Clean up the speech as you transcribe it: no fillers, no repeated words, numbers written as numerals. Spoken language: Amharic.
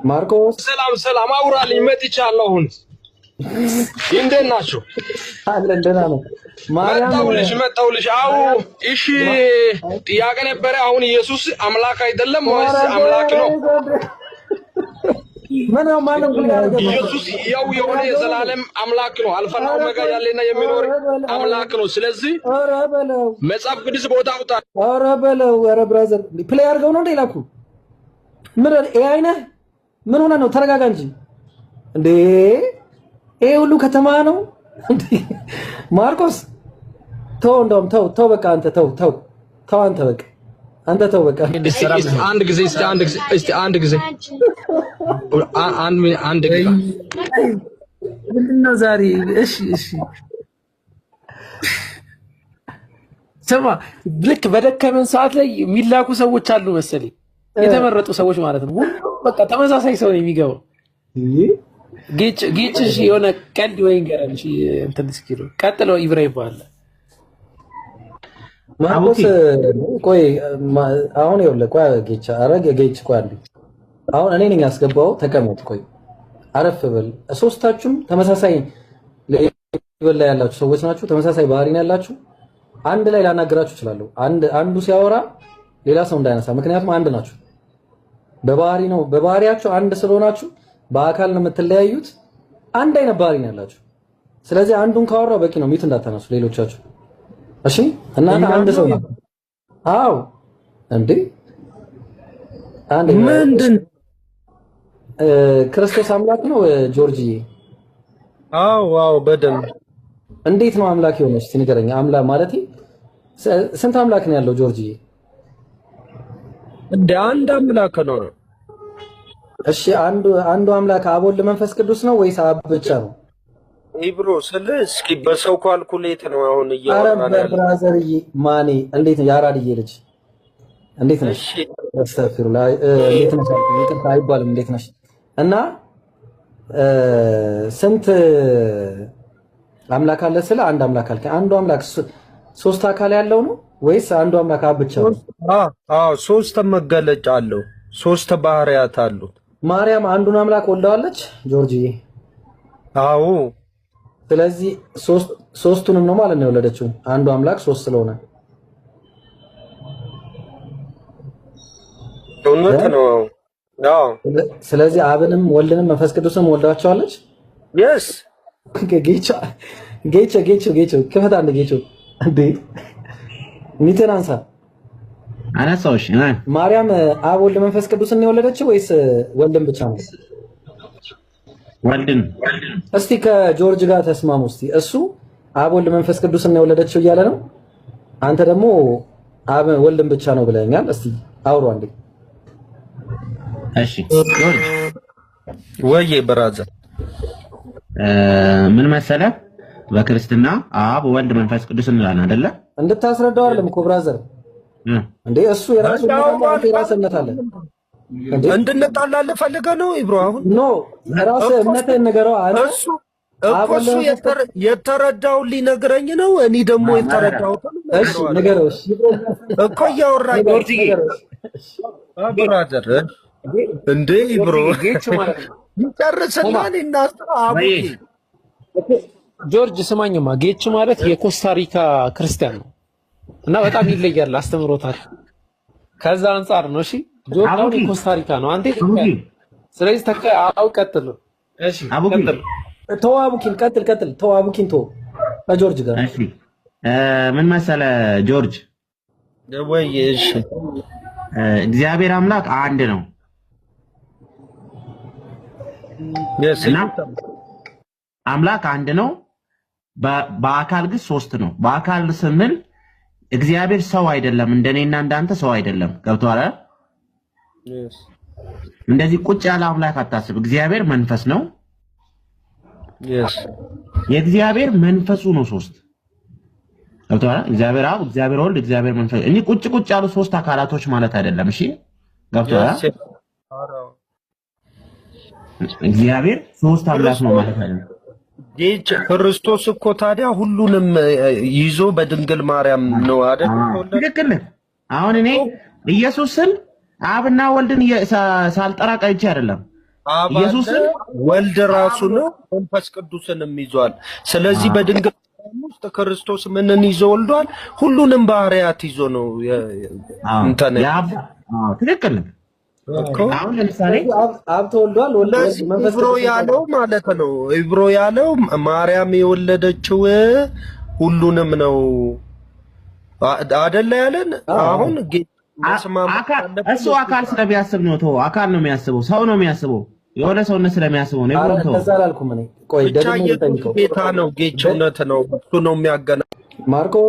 ማርቆስ ሰላም አውራልኝ መጥቻለሁን። እንዴት ናችሁ? አለን ደህና ነው። ማርያም መጣሁልሽ። አው እሺ፣ ጥያቄ ነበረ። አሁን ኢየሱስ አምላክ አይደለም ወይስ አምላክ ነው? ኢየሱስ ያው የሆነ የዘላለም አምላክ ነው። አልፋና ኦሜጋ ያለና የሚኖር አምላክ ነው። ስለዚህ መጽሐፍ ቅዱስ ቦታ አውጣ። ኧረ በለው። ኧረ ብራዘር ፕሌይ አድርገው ነው እንደ ይላኩ ምን ኤአይ ነህ? ምን ሆነ ነው? ተረጋጋ እንጂ እንዴ! ይሄ ሁሉ ከተማ ነው እንዴ? ማርቆስ ተው፣ እንደውም ተው፣ በቃ አንተ ተው፣ አንተ በቃ አንተ ተው፣ በቃ አንድ ጊዜ ምንድነው ዛሬ? እሺ ስማ፣ ልክ በደከመን ሰዓት ላይ የሚላኩ ሰዎች አሉ መሰለኝ፣ የተመረጡ ሰዎች ማለት ነው። በቃ ተመሳሳይ ሰው ነው የሚገባው። ጌጭ እሺ፣ የሆነ ቀልድ ወይ እንገራል። እሺ እንትን እስኪሉ ቀጥለው ኢብራሂም ባለ ማርቆስ ቆይ፣ አሁን ይኸውልህ፣ ቆይ ጌጭ አረገ ጌጭ ቆይ አለ። አሁን እኔ ነኝ ያስገባው። ተቀመጥ፣ ቆይ አረፍ በል። ሶስታችሁም ተመሳሳይ ሌቭል ላይ ያላችሁ ሰዎች ናችሁ። ተመሳሳይ ባህሪ ነው ያላችሁ። አንድ ላይ ላናገራችሁ እችላለሁ። አንዱ ሲያወራ ሌላ ሰው እንዳይነሳ፣ ምክንያቱም አንድ ናችሁ። በባህሪ ነው በባህሪያችሁ አንድ ስለሆናችሁ በአካል ነው የምትለያዩት። አንድ አይነት ባህሪ ነው ያላችሁ። ስለዚህ አንዱን ካወራው በቂ ነው። ሚት እንዳታነሱ ሌሎቻችሁ። እሺ እናንተ አንድ ሰው ነው። አዎ እንዴ አንዴ ምንድን ክርስቶስ አምላክ ነው ጆርጂዬ? አዎ በደንብ። እንዴት ነው አምላክ የሆነች? እስቲ ንገረኝ። አምላክ ማለት ስንት አምላክ ነው ያለው ጆርጂዬ? እንደ አንድ አምላክ ነው። እሺ አንዱ አምላክ አብ ወልድ መንፈስ ቅዱስ ነው ወይስ አብ ብቻ ነው? ኢብሮ እስኪ በሰው ካልኩሌት ነው አሁን እያወራን ያለው። ብራዘርዬ ማኔ እንዴት ነው ያራድዬ ልጅ እንዴት ነሽ? አስተፍሩላ እንዴት ነሽ? ይቅርታ አይባልም እንዴት ነሽ? እና ስንት አምላክ አለ ስለ አንድ አምላክ አልከ። አንዱ አምላክ ሶስት አካል ያለው ነው ወይስ አንዱ አምላክ አብ ብቻ ነው? ሶስት መገለጫ አለው። ሶስት ባህሪያት አሉት። ማርያም አንዱን አምላክ ወልደዋለች ጆርጂዬ? አዎ። ስለዚህ ሶስቱንም ነው ማለት ነው የወለደችው። አንዱ አምላክ ሶስት ስለሆነ እውነት ነው። አዎ። ስለዚህ አብንም ወልድንም መንፈስ ቅዱስንም ወልዳቸዋለች። yes ጌቾ ክፈት አንድ ጌቾ እንዴ ሚተን አንሳ አናሳውሽ ማርያም አብ ወልድ መንፈስ ቅዱስን ነው የወለደችው ወይስ ወልድን ብቻ ነው? ወልድን። እስቲ ከጆርጅ ጋር ተስማሙ። እስቲ እሱ አብ ወልድ መንፈስ ቅዱስን ነው የወለደችው እያለ ነው። አንተ ደግሞ አብ ወልድን ብቻ ነው ብለኛል። እስቲ አውሩ አንዴ። እሺ ጆርጅ ወይ ብራዘር ምን መሰለህ፣ በክርስትና አብ ወልድ መንፈስ ቅዱስ እንላለን አይደለ? እንድታስረዳው አይደለም እኮ ብራዘር እንዴ እሱ የራሱ እምነት አለ። እንድንጣላልህ ፈልገህ ነው ኢብሮ? አሁን ኖ የራሱ እምነትህን ንገረው አለ። እሱ የተረዳው ሊነግረኝ ነው። እኔ ደግሞ የተረዳሁት እሺ ንገረው። እሺ እኮ እያወራኝ ብራዘር እንዴ ኢብሮ ይጨርስልሃል። ጆርጅ ስማኝማ፣ ጌች ማለት የኮስታሪካ ክርስቲያን ነው እና በጣም ይለያል አስተምሮታል። ከዛ አንፃር ነው። እሺ ጆርጅ የኮስታሪካ ነው፣ አንተ ስለዚህ ቀጥል። እሺ ቀጥል። ተዋቡኪን ቀጥል። ተዋቡኪን ከጆርጅ ጋር እሺ ምን መሰለህ ጆርጅ ወይ እሺ እግዚአብሔር አምላክ አንድ ነው። እና አምላክ አንድ ነው፣ በአካል ግን ሶስት ነው። በአካል ስንል እግዚአብሔር ሰው አይደለም፣ እንደኔና እንዳንተ ሰው አይደለም። ገብቶሃል? እንደዚህ ቁጭ ያለ አምላክ አታስብ። እግዚአብሔር መንፈስ ነው። የእግዚአብሔር መንፈሱ ነው ሶስት። ገብቶሃል? እግዚአብሔር አብ፣ እግዚአብሔር ወልድ፣ እግዚአብሔር መንፈስ እንጂ ቁጭ ያሉ ሶስት አካላቶች ማለት አይደለም። እሺ ገብቶሃል? እግዚአብሔር ሶስት አምላክ ነው ማለት አይደለም። ክርስቶስ እኮ ታዲያ ሁሉንም ይዞ በድንግል ማርያም ነው አይደል? ትክክል። አሁን እኔ ኢየሱስን አብና ወልድን ሳልጠራ ቀይቼ አይደለም። ኢየሱስን ወልድ ራሱ ነው መንፈስ ቅዱስንም ይዟል። ስለዚህ በድንግል ውስጥ ክርስቶስ ምንን ይዞ ወልዷል? ሁሉንም ባህሪያት ይዞ ነው እንተነ ትክክል ነው። አሁን ለምሳሌ አብ ተወልዷል፣ ወልድ መንፈስ ኢብሮ ያለው ማለት ነው። ኢብሮ ያለው ማርያም የወለደችው ሁሉንም ነው አይደለ ያለን። አሁን እሱ አካል ስለሚያስብ ነው። ተው አካል ነው የሚያስበው፣ ሰው ነው የሚያስበው፣ የሆነ ሰውነት ስለሚያስበው ነው። ይብሮ ተው ከዛ አላልኩም እኔ። ቆይ ደግሞ ልጠይቀው። ጌታ ነው ጌችነት ነው እሱ ነው የሚያገናኝ ማርቆስ